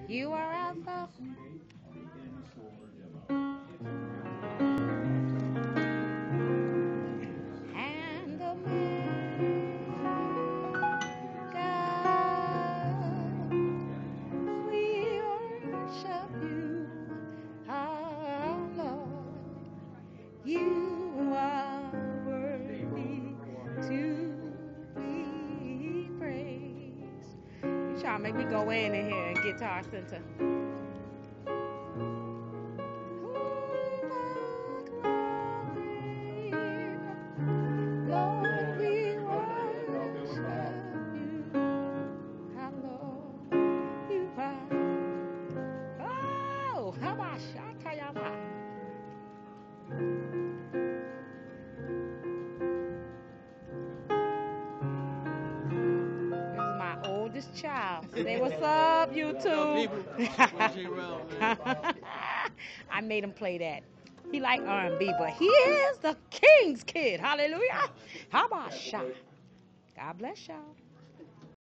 You are Alpha and Omega. We worship you, our Lord. You are worthy to be praised. You trying to make me go in here and Guitar Center. Lord, we worship you, our Lord. You are. Oh, how about Shatayama? This is my oldest child. Say what's up, YouTube. Jerel, I made him play that. He like R&B, but he is the king's kid. Hallelujah. How about Sha? God bless y'all.